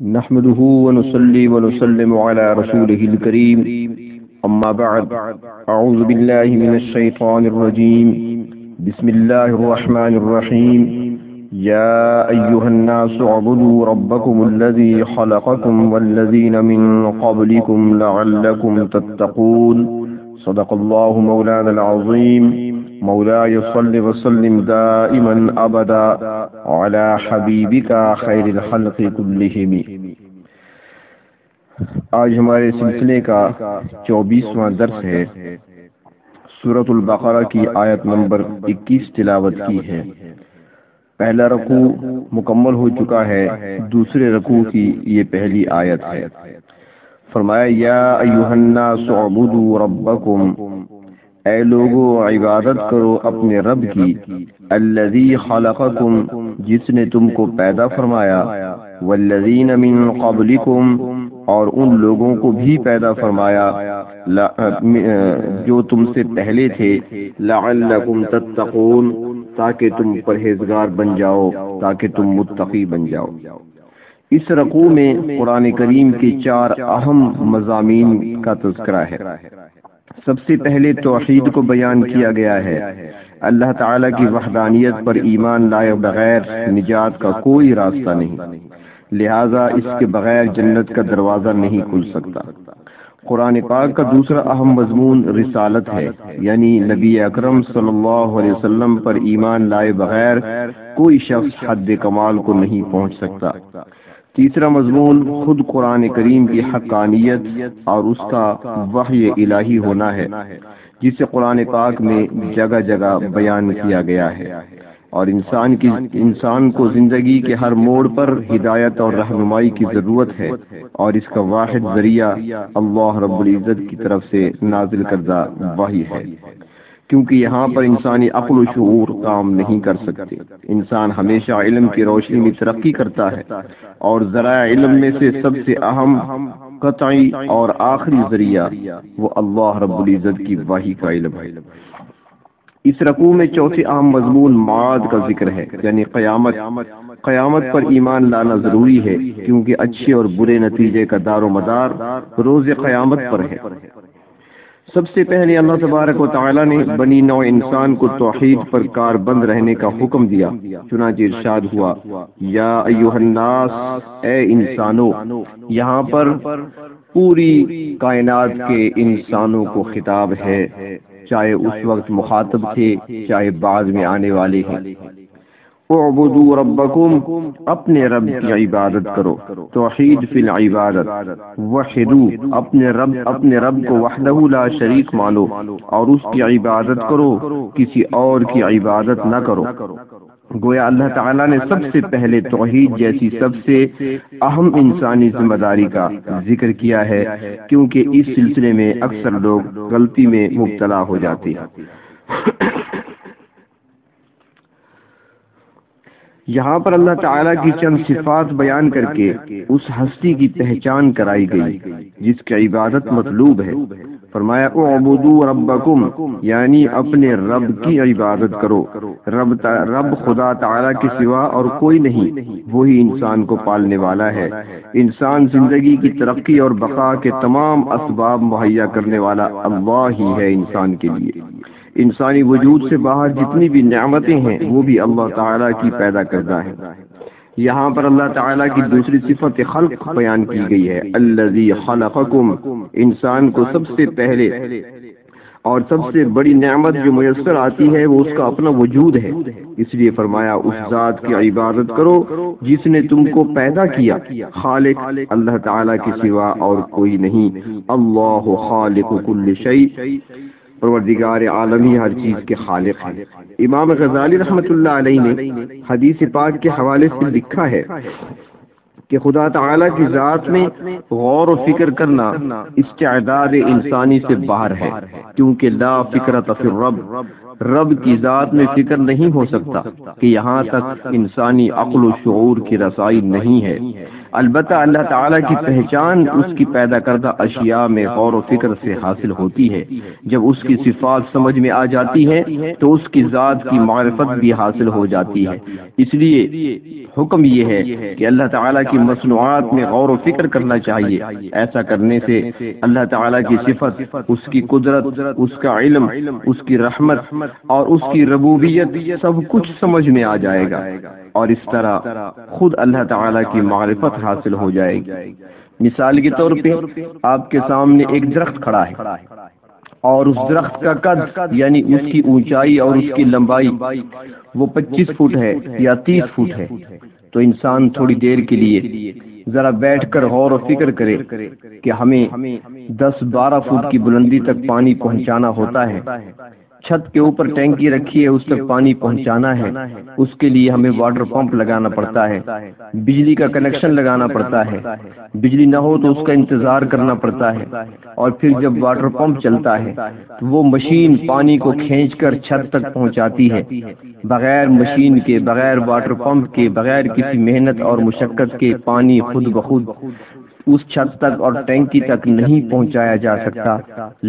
نحمده ونصلي ونسلم على رسوله الكريم أما بعد أعوذ بالله من الشيطان الرجيم بسم الله الرحمن الرحيم يا أيها الناس اعبدوا ربكم الذي خلقكم والذين من قبلكم لعلكم تتقون صدق الله مولانا العظيم مولاي صل وسلم دائما أبدا على حبيبك خير الخلق كلهم۔ آج ہمارے سلسلے کا 24واں درس ہے۔ سورۃ البقرہ کی آیت نمبر 21 تلاوت کی ہے۔ پہلا رکوع مکمل ہو چکا ہے، دوسرے رکوع کی یہ پہلی آیت ہے۔ فرمایا یا ایھا الناس اعبدوا ربکم، اے لوگو عبادت کرو اپنے رب کی، الذی خلقکم، جس نے تم کو پیدا فرمایا، والذین من قبلکم، اور ان لوگوں کو بھی پیدا فرمایا جو تم سے پہلے تھے، لعلکم تتقون، تاکہ تم پرہیزگار بن جاؤ، تاکہ تم متقی بن جاؤ۔ اس رکوع میں قرآن کریم کے 4 اہم مضامین کا تذکرہ ہے۔ سب سے پہلے توحید کو بیان کیا گیا ہے۔ اللہ تعالیٰ کی وحدانیت پر ایمان لائے بغیر نجات کا کوئی راستہ نہیں، لہذا اس کے بغیر جنت کا دروازہ نہیں کھل سکتا۔ قرآن پاک کا دوسرا اہم مضمون رسالت ہے، یعنی نبی اکرم صلی اللہ علیہ وسلم پر ایمان لائے بغیر کوئی شخص حد کمال کو نہیں پہنچ سکتا۔ تیسرا مضمون خود قرآن کریم کی حقانیت اور اس کا وحی الہی ہونا ہے، جسے قرآن پاک میں جگہ جگہ بیان کیا گیا ہے، اور انسان کو زندگی کے ہر موڑ پر ہدایت اور رہنمائی کی ضرورت ہے، اور اس کا واحد ذریعہ اللہ رب العزت کی طرف سے نازل کردہ وحی ہے، کیونکہ یہاں پر انسانی عقل و شعور کام نہیں کر سکتے۔ انسان ہمیشہ علم کی روشنی میں ترقی کرتا ہے، اور ذرائع علم میں سے سب سے اہم، قطعی اور آخری ذریعہ وہ اللہ رب العزت کی وحی کا علم ہے۔ اس رکوع میں چوتھے اہم مضمون معاد کا ذکر ہے، یعنی قیامت پر ایمان لانا ضروری ہے، کیونکہ اچھے اور برے نتیجے کا دار و مدار روز قیامت پر ہے۔ سب سے پہلے اللہ تبارک و تعالی نے بنی نوع انسان کو توحید پر کاربند رہنے کا حکم دیا، چنانچہ ارشاد ہوا یا ایھا الناس، اے انسانو۔ یہاں پر پوری کائنات کے انسانوں کو خطاب ہے، چاہے اس وقت مخاطب تھے، چاہے بعد میں آنے والے ہیں۔ اعبدوا ربکم، اپنے رب کی عبادت کرو، توحید فی العبادت، وحدو، اپنے رب کو وحدہ لا شریک مانو، اور اس کی عبادت کرو، کسی اور کی عبادت نہ کرو۔ گویا اللہ تعالیٰ نے سب سے پہلے توحید جیسی سب سے اہم انسانی ذمہ داری کا ذکر کیا ہے، کیونکہ اس سلسلے میں اکثر لوگ غلطی میں مبتلا ہو جاتے ہیں۔ یہاں پر اللہ تعالیٰ کی چند صفات بیان کر کے اس ہستی کی پہچان کرائی گئی جس کی عبادت مطلوب ہے۔ فرمایا اعبدوا ربکم، یعنی اپنے رب کی عبادت کرو۔ رب خدا تعالیٰ کے سوا اور کوئی نہیں، وہی انسان کو پالنے والا ہے۔ انسان زندگی کی ترقی اور بقا کے تمام اسباب مہیا کرنے والا اللہ ہی ہے انسان کے لیے۔ انسانی وجود سے باہر جتنی بھی نعمتیں ہیں وہ بھی اللہ تعالیٰ کی پیدا کردہ ہیں۔ یہاں پر اللہ تعالیٰ کی دوسری صفت خلق بیان کی گئی ہے، الذی خلقکم۔ انسان کو سب سے پہلے اور سب سے بڑی نعمت جو میسر آتی ہے وہ اس کا اپنا وجود ہے، اس لیے فرمایا اس ذات کی عبادت کرو جس نے تم کو پیدا کیا۔ خالق اللہ تعالیٰ کے سوا اور کوئی نہیں، اللہ خالق کل شیء، پروردگار عالمی ہر چیز کے خالق ہے۔ امام غزالی رحمۃ اللہ علیہ نے حدیث پاک کے حوالے سے لکھا ہے کہ خدا تعالیٰ کی ذات میں غور و فکر کرنا استعداد انسانی سے باہر ہے، کیونکہ لا فکرۃ فی الرب، رب کی ذات میں فکر نہیں ہو سکتا کہ یہاں تک انسانی عقل و شعور کی رسائی نہیں ہے۔ البتہ اللہ تعالیٰ کی پہچان اس کی پیدا کردہ اشیاء میں غور و فکر سے حاصل ہوتی ہے۔ جب اس کی صفات سمجھ میں آ جاتی ہے تو اس کی ذات کی معرفت بھی حاصل ہو جاتی ہے۔ اس لیے حکم یہ ہے کہ اللہ تعالیٰ کی مصنوعات میں غور و فکر کرنا چاہیے۔ ایسا کرنے سے اللہ تعالیٰ کی صفت، اس کی قدرت، اس کا علم، اس کی رحمت اور اس کی ربوبیت سب کچھ سمجھ میں آ جائے گا، اور اس طرح خود اللہ تعالیٰ کی معرفت حاصل ہو جائے گی۔ مثال کے طور پہ آپ کے سامنے ایک درخت کھڑا ہے، اور اس درخت کا قد یعنی اس کی اونچائی اور اس کی لمبائی وہ 25 فٹ ہے یا 30 فٹ ہے، تو انسان تھوڑی دیر کے لیے ذرا بیٹھ کر غور و فکر کرے کہ ہمیں 10-12 فٹ کی بلندی تک پانی پہنچانا ہوتا ہے، چھت کے اوپر ٹینکی رکھی ہے، اس تک پانی پہنچانا ہے، اس کے لیے ہمیں واٹر پمپ لگانا پڑتا ہے، بجلی کا کنیکشن لگانا پڑتا ہے، بجلی نہ ہو تو اس کا انتظار کرنا پڑتا ہے، اور پھر جب واٹر پمپ چلتا ہے تو وہ مشین پانی کو کھینچ کر چھت تک پہنچاتی ہے۔ بغیر مشین کے، بغیر واٹر پمپ کے، بغیر کسی محنت اور مشقت کے پانی خود بخود اس چھت تک اور ٹینکی تک نہیں پہنچایا جا سکتا۔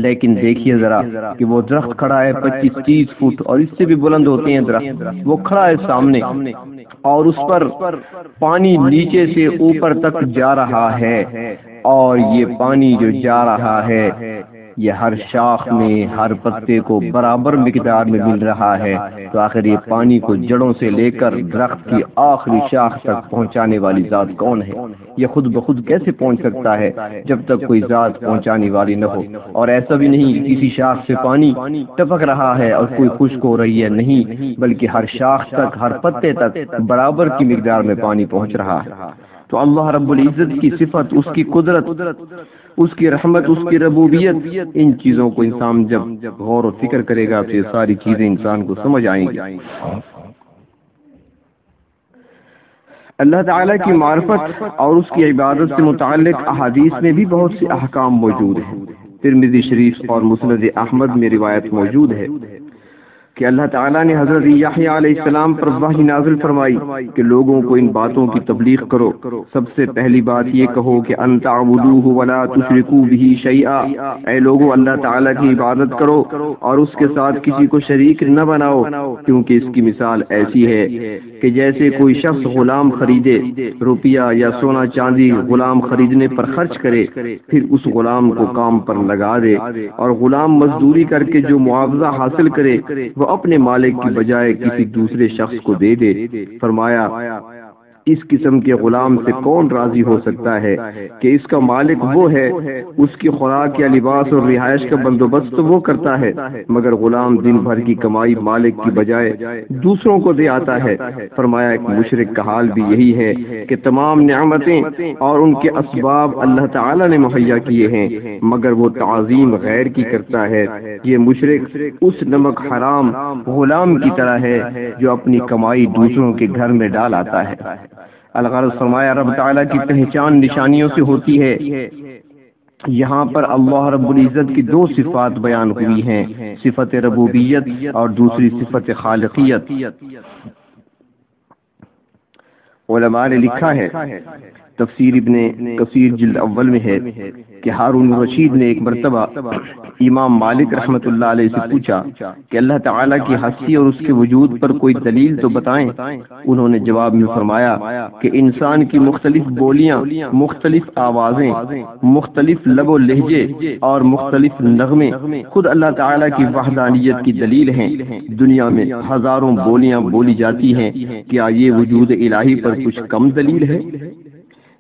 لیکن دیکھیے ذرا کہ وہ درخت کھڑا ہے 25-30 فٹ، اور اس سے بھی بلند ہوتے ہیں درخت، وہ کھڑا ہے سامنے، اور اس پر پانی نیچے سے اوپر تک جا رہا ہے، اور یہ پانی جو جا رہا ہے یہ ہر شاخ میں، ہر پتے کو برابر مقدار میں مل رہا ہے۔ تو آخر یہ پانی کو جڑوں سے لے کر درخت کی آخری شاخ تک پہنچانے والی ذات کون ہے؟ یہ خود بخود کیسے پہنچ سکتا ہے جب تک کوئی ذات پہنچانے والی نہ ہو؟ اور ایسا بھی نہیں کہ کسی شاخ سے پانی ٹپک رہا ہے اور کوئی خشک ہو رہی ہے، نہیں، بلکہ ہر شاخ تک، ہر پتے تک برابر کی مقدار میں پانی پہنچ رہا ہے۔ تو اللہ رب العزت کی صفت، اس کی قدرت، اس کی رحمت، اس کی ربوبیت، ان چیزوں کو انسان جب غور و فکر کرے گا تو یہ ساری چیزیں انسان کو سمجھ آئیں گی۔ اللہ تعالیٰ کی معرفت اور اس کی عبادت سے متعلق احادیث میں بھی بہت سے احکام موجود ہیں۔ ترمذی شریف اور مسند احمد میں روایت موجود ہے کہ اللہ تعالیٰ نے حضرت یحییٰ علیہ السلام پر وحی نازل فرمائی کہ لوگوں کو ان باتوں کی تبلیغ کرو۔ سب سے پہلی بات یہ کہو کہ ان تعبدوہ ولا تشرکوا بہ شیئا، اے لوگوں اللہ تعالیٰ کی عبادت کرو اور اس کے ساتھ کسی کو شریک نہ بناؤ، کیونکہ اس کی مثال ایسی ہے کہ جیسے کوئی شخص غلام خریدے، روپیہ یا سونا چاندی غلام خریدنے پر خرچ کرے، پھر اس غلام کو کام پر لگا دے، اور غلام مزدوری کر کے جو معاوضہ حاصل کرے وہ اپنے مالک کی بجائے کسی دوسرے شخص کو دے دے۔ فرمایا اس قسم کے غلام سے کون راضی ہو سکتا ہے کہ اس کا مالک وہ ہے، اس کی خوراک یا لباس اور رہائش کا بندوبست وہ کرتا ہے، مگر غلام دن بھر کی کمائی مالک کی بجائے دوسروں کو دے آتا ہے۔ فرمایا ایک مشرک کا حال بھی یہی ہے کہ تمام نعمتیں اور ان کے اسباب اللہ تعالی نے مہیا کیے ہیں، مگر وہ تعظیم غیر کی کرتا ہے۔ یہ مشرک اس نمک حرام غلام کی طرح ہے جو اپنی کمائی دوسروں کے گھر میں ڈال آتا ہے۔ الغرض فرمایا رب تعالیٰ کی پہچان نشانیوں سے ہوتی ہے۔ یہاں پر اللہ رب العزت کی دو صفات بیان ہوئی ہیں، صفت ربوبیت اور دوسری صفت خالقیت۔ علماء نے لکھا ہے، تفسیر ابن کثیر جلد اول میں ہے کہ ہارون رشید نے ایک مرتبہ امام مالک رحمت اللہ علیہ سے پوچھا کہ اللہ تعالیٰ کی ہستی اور اس کے وجود پر کوئی دلیل تو بتائیں۔ انہوں نے جواب میں فرمایا کہ انسان کی مختلف بولیاں، مختلف آوازیں، مختلف لب و لہجے اور مختلف نغمے خود اللہ تعالیٰ کی وحدانیت کی دلیل ہیں۔ دنیا میں ہزاروں بولیاں بولی جاتی ہیں، کیا یہ وجود الہی پر کچھ کم دلیل ہے؟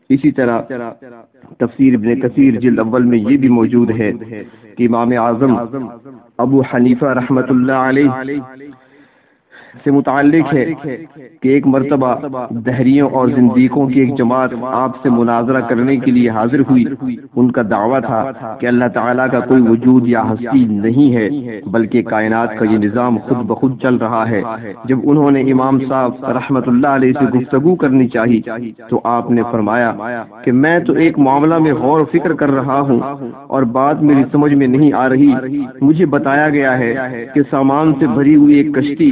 اسی طرح تفسیر ابن کثیر جلد اول میں یہ بھی موجود ہے کہ امام اعظم ابو حنیفہ رحمت اللہ علیہ سے متعلق ہے کہ ایک مرتبہ دہریوں اور زندیقوں کی ایک جماعت آپ سے مناظرہ کرنے کے لیے حاضر ہوئی۔ ان کا دعویٰ تھا کہ اللہ تعالیٰ کا کوئی وجود یا ہستی نہیں ہے، بلکہ کائنات کا یہ نظام خود بخود چل رہا ہے۔ جب انہوں نے امام صاحب رحمت اللہ علیہ سے گفتگو کرنی چاہی تو آپ نے فرمایا کہ میں تو ایک معاملہ میں غور و فکر کر رہا ہوں اور بات میری سمجھ میں نہیں آ رہی۔ مجھے بتایا گیا ہے کہ سامان سے بھری ہوئی ایک کشتی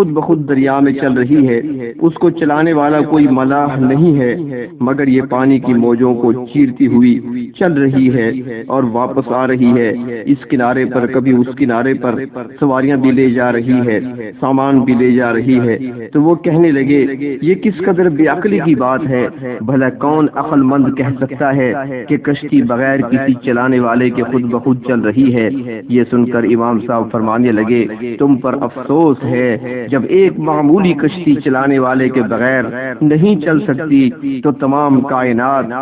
خود بخود دریا میں چل رہی ہے، اس کو چلانے والا کوئی ملاح نہیں ہے، مگر یہ پانی کی موجوں کو چیرتی ہوئی چل رہی ہے اور واپس آ رہی ہے، اس کنارے پر کبھی اس کنارے پر سواریاں بھی لے جا رہی ہے، سامان بھی لے جا رہی ہے۔ تو وہ کہنے لگے یہ کس قدر بے عقلی کی بات ہے، بھلا کون عقل مند کہہ سکتا ہے کہ کشتی بغیر کسی چلانے والے کے خود بخود چل رہی ہے۔ یہ سن کر امام صاحب فرمانے لگے تم پر افسوس ہے، جب ایک معمولی کشتی چلانے والے کے بغیر نہیں چل سکتی تو تمام کائنات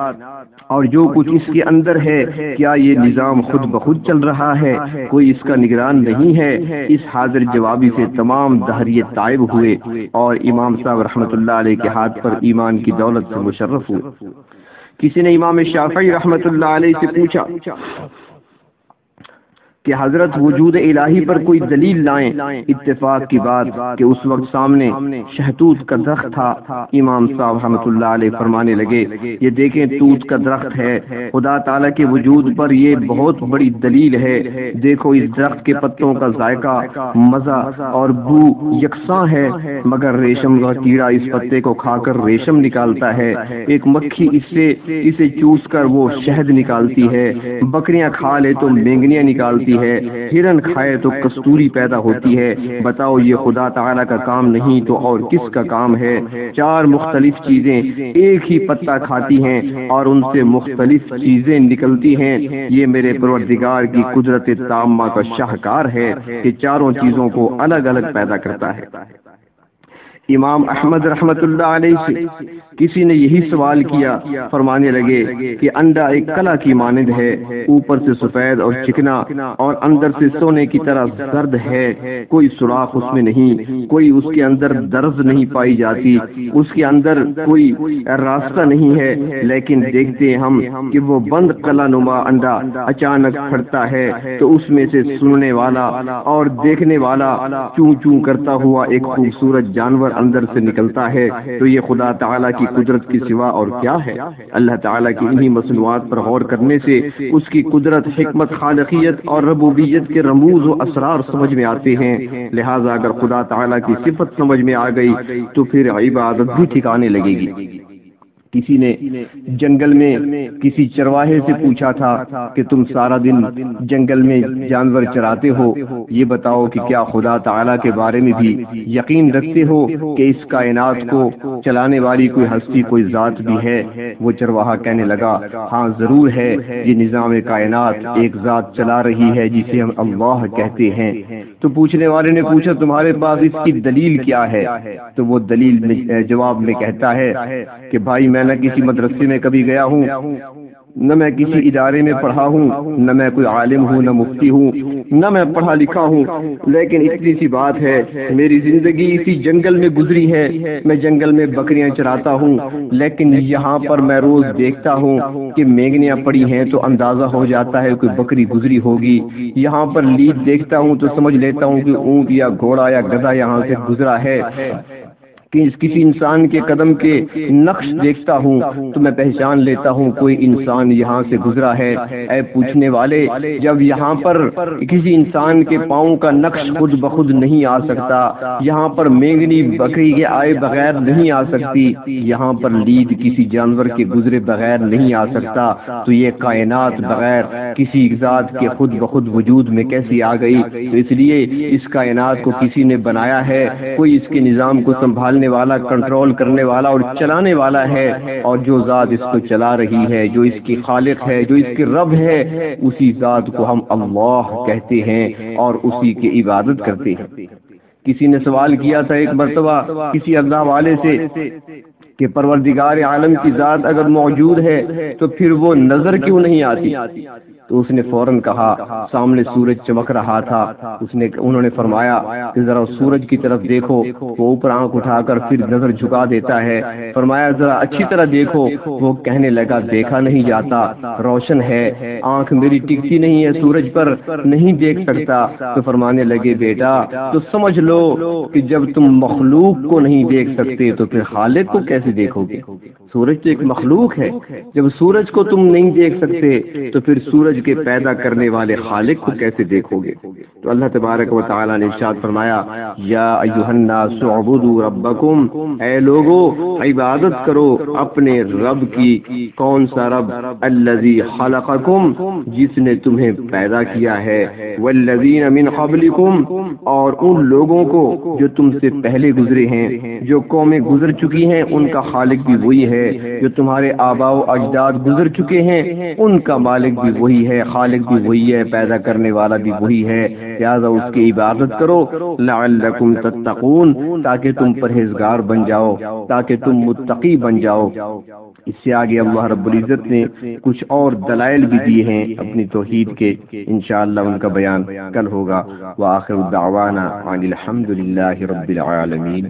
اور جو کچھ اس کے اندر ہے، کیا یہ نظام خود بخود چل رہا ہے؟ کوئی اس کا نگران نہیں ہے۔ اس حاضر جوابی سے تمام دہریے تائب ہوئے اور امام صاحب رحمت اللہ علیہ کے ہاتھ پر ایمان کی دولت سے مشرف ہوئے۔ کسی نے امام شافعی رحمت اللہ علیہ سے پوچھا کہ حضرت وجود الہی پر کوئی دلیل لائیں۔ اتفاق کی بات کہ اس وقت سامنے شہتوت کا درخت تھا۔ امام صاحب رحمۃ اللہ علیہ فرمانے لگے یہ دیکھیں توت کا درخت ہے، خدا تعالیٰ کے وجود پر یہ بہت بڑی دلیل ہے۔ دیکھو اس درخت کے پتوں کا ذائقہ، مزہ اور بو یکساں ہے، مگر ریشم کا کیڑا اس پتے کو کھا کر ریشم نکالتا ہے، ایک مکھی اسے چوس کر وہ شہد نکالتی ہے، بکریاں کھا لے تو مینگنیاں نکالتی ہے، ہرن کھائے تو کستوری پیدا ہوتی ہے۔ بتاؤ یہ خدا تعالیٰ کا کام نہیں تو اور کس کا کام ہے؟ چار مختلف چیزیں ایک ہی پتا کھاتی ہیں اور ان سے مختلف چیزیں نکلتی ہیں۔ یہ میرے پروردگار کی قدرت تامہ کا شاہکار ہے کہ چاروں چیزوں کو الگ الگ پیدا کرتا ہے۔ امام احمد رحمت اللہ علیہ سے کسی نے یہی سوال کیا، فرمانے لگے کہ انڈا ایک کلا کی مانند ہے، اوپر سے سفید اور چکنا اور اندر سے سونے کی طرح زرد ہے، کوئی سوراخ اس میں نہیں، کوئی اس کے اندر درز نہیں پائی جاتی، اس کے اندر کوئی راستہ نہیں ہے، لیکن دیکھتے ہم کہ وہ بند کلا نما انڈا اچانک پھٹتا ہے تو اس میں سے سننے والا اور دیکھنے والا چوں چوں کرتا ہوا ایک خوبصورت جانور اندر سے نکلتا ہے۔ تو یہ خدا تعالیٰ کی قدرت کے سوا اور کیا ہے؟ اللہ تعالیٰ کی انہی مصنوعات پر غور کرنے سے اس کی قدرت، حکمت، خالقیت اور ربوبیت کے رموز و اسرار سمجھ میں آتے ہیں۔ لہٰذا اگر خدا تعالیٰ کی صفت سمجھ میں آ گئی تو پھر عبادت بھی ٹھکانے لگے گی۔ کسی نے جنگل میں کسی چرواہے سے پوچھا تھا کہ تم سارا دن جنگل میں جانور چراتے ہو، یہ بتاؤ کہ کیا خدا تعالیٰ کے بارے میں بھی یقین رکھتے ہو کہ اس کائنات کو چلانے والی کوئی ہستی، کوئی ذات بھی ہے؟ وہ چرواہا کہنے لگا ہاں ضرور ہے، یہ نظام کائنات ایک ذات چلا رہی ہے جسے ہم اللہ کہتے ہیں۔ تو پوچھنے والے نے پوچھا تمہارے پاس اس کی دلیل کیا ہے؟ تو وہ دلیل جواب میں کہتا ہے کہ بھائی میں نہ کسی مدرسے میں کبھی گیا ہوں، نہ میں کسی ادارے میں پڑھا ہوں، نہ میں کوئی عالم ہوں، نہ مفتی ہوں، نہ میں پڑھا لکھا ہوں، لیکن اتنی سی بات ہے میری زندگی اسی جنگل میں گزری ہے، میں جنگل میں بکریاں چراتا ہوں، لیکن یہاں پر میں روز دیکھتا ہوں کہ مینگنیاں پڑی ہیں تو اندازہ ہو جاتا ہے کوئی بکری گزری ہوگی، یہاں پر لیڈ دیکھتا ہوں تو سمجھ لیتا ہوں کہ اونٹ یا گھوڑا یا گدھا یہاں سے گزرا ہے، کہ کسی انسان کے قدم کے نقش دیکھتا ہوں تو میں پہچان لیتا ہوں کوئی انسان یہاں سے گزرا ہے۔ اے پوچھنے والے، جب یہاں پر کسی انسان کے پاؤں کا نقش خود بخود نہیں آ سکتا، یہاں پر مینگنی بکری کے آئے بغیر نہیں آ سکتی، یہاں پر لید کسی جانور کے گزرے بغیر نہیں آ سکتا، تو یہ کائنات بغیر کسی ذات کے خود بخود وجود میں کیسی آ گئی؟ تو اس لیے اس کائنات کو کسی نے بنایا ہے، کوئی اس کے نظام کو سنبھال والا، کنٹرول کرنے والا اور چلانے والا ہے، اور جو ذات اس کو چلا رہی ہے، جو اس کی خالق ہے، جو اس کی رب ہے، اسی ذات کو ہم اللہ کہتے ہیں اور اسی کی عبادت کرتے ہیں۔ کسی نے سوال کیا تھا ایک مرتبہ کسی اللہ والے سے کہ پروردگار عالم کی ذات اگر موجود ہے تو پھر وہ نظر کیوں نہیں آتی؟ تو اس نے فوراً کہا سامنے سورج چمک رہا تھا، انہوں نے فرمایا کہ ذرا سورج کی طرف دیکھو، وہ اوپر آنکھ اٹھا کر پھر نظر جھکا دیتا ہے، فرمایا ذرا اچھی طرح دیکھو، وہ کہنے لگا دیکھا نہیں جاتا، روشن ہے، آنکھ میری ٹکتی نہیں ہے سورج پر، نہیں دیکھ سکتا۔ تو فرمانے لگے بیٹا تو سمجھ لو کہ جب تم مخلوق کو نہیں دیکھ سکتے تو پھر خالق کو کیسے دیکھو گے؟ سورج تو ایک مخلوق ہے، جب سورج کو تم نہیں دیکھ سکتے تو پھر سورج کے پیدا کرنے والے خالق کو کیسے دیکھو گے؟ تو اللہ تبارک و تعالی نے ارشاد فرمایا یا ایھا الناس اعبدوا ربکم، اے لوگو عبادت کرو اپنے رب کی۔ کون سا رب؟ الذی خلقکم، جس نے تمہیں پیدا کیا ہے، والذین من قبلکم، اور ان لوگوں کو جو تم سے پہلے گزرے ہیں، جو قومیں گزر چکی ہیں ان کا خالق بھی وہی ہے، جو تمہارے آباء و اجداد گزر چکے ہیں ان کا مالک بھی وہی ہے، خالق بھی وہی ہے، پیدا کرنے والا بھی وہی ہے، لہذا اس کی عبادت کرو لعلکم تتقون، تاکہ تم پرہیزگار بن جاؤ، تاکہ تم متقی بن جاؤ۔ اس سے آگے اللہ رب العزت نے کچھ اور دلائل بھی دیے ہیں اپنی توحید کے، انشاءاللہ ان کا بیان کل ہوگا۔ وآخر دعوانا ان الحمد للہ رب العالمین۔